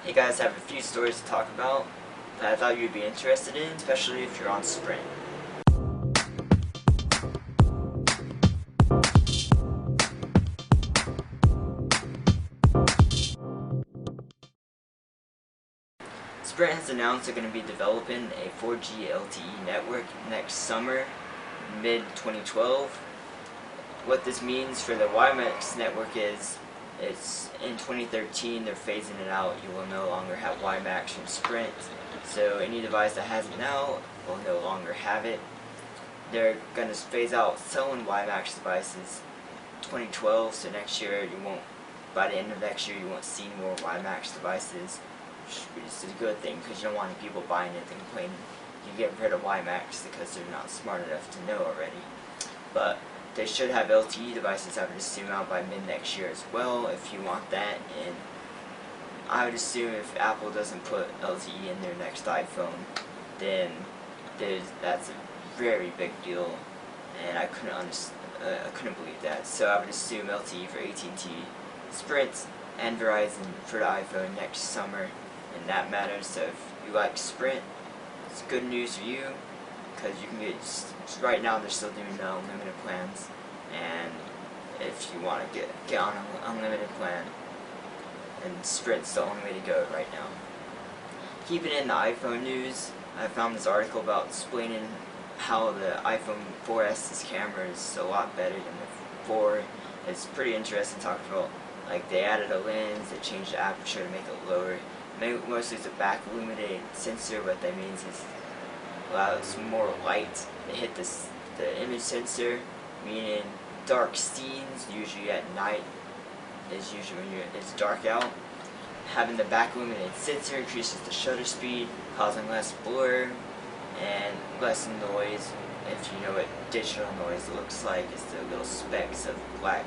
Hey guys, I have a few stories to talk about that I thought you'd be interested in, especially if you're on Sprint. Sprint has announced they're going to be developing a 4G LTE network next summer, mid-2012. What this means for the WiMAX network is, it's in 2013 they're phasing it out. You will no longer have WiMAX from Sprint, so any device that has it now will no longer have it. They're going to phase out selling WiMAX devices 2012, so next year by the end of next year you won't see more WiMAX devices, which is a good thing because you don't want any people buying it and complaining you get rid of WiMAX because they're not smart enough to know already. But they should have LTE devices, I would assume, out by mid next year as well if you want that. And I would assume if Apple doesn't put LTE in their next iPhone, then that's a very big deal, and I couldn't believe that. So I would assume LTE for AT&T, Sprint, and Verizon for the iPhone next summer, and that matters. So if you like Sprint, it's good news for you, because you can get, right now they're still doing the unlimited plans, and if you want to get on an unlimited plan, and Sprint's the only way to go right now. Keeping in the iPhone news, I found this article about explaining how the iPhone 4S's camera is a lot better than the 4. It's pretty interesting talking about, like, they added a lens, they changed the aperture to make it lower. Mostly it's a back illuminated sensor. What that means is allows more light to hit the image sensor, meaning dark scenes, usually at night, is usually when it's dark out. Having the back illuminated sensor increases the shutter speed, causing less blur and less noise. If you know what digital noise looks like, it's the little specks of black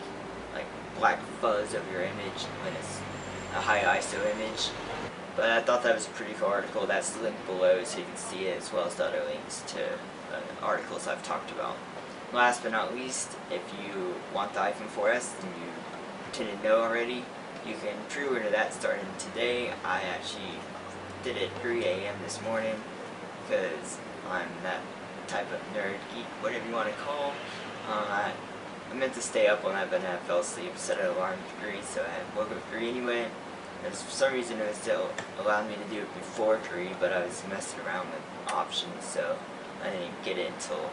fuzz of your image when it's a high ISO image. But I thought that was a pretty cool article. That's linked below so you can see it, as well as the other links to articles I've talked about. Last but not least, if you want the iPhone 4S and you didn't know already, you can pre-order that starting today. I actually did it 3 a.m. this morning because I'm that type of nerd, geek, whatever you want to call. I meant to stay up on that, but then I fell asleep, set an alarm for 3, so I woke up at 3 anyway. And for some reason it was still allowed me to do it before 3, but I was messing around with options, so I didn't get it until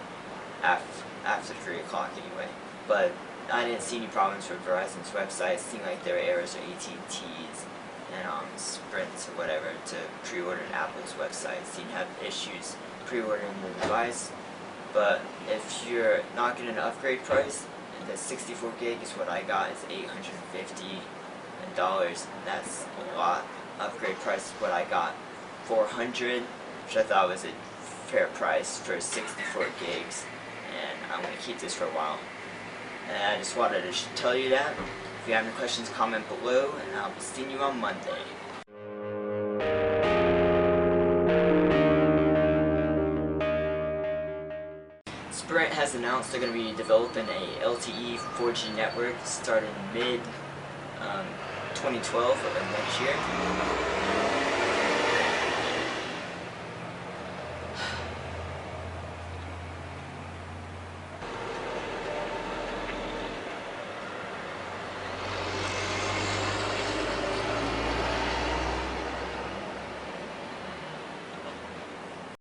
after 3 o'clock anyway. But I didn't see any problems with Verizon's website. It seemed like there were errors or AT&T's and Sprint's or whatever to pre-order Apple's website. It seemed to have issues pre-ordering the device. But if you're not getting an upgrade price, the 64 gig is what I got, is $850. That's a lot. Upgrade price is what I got, $400, which I thought was a fair price for 64 gigs, and I'm going to keep this for a while. And I just wanted to tell you that. If you have any questions, comment below, and I'll be seeing you on Monday. Sprint has announced they're going to be developing a LTE 4G network starting mid 2012 or next year.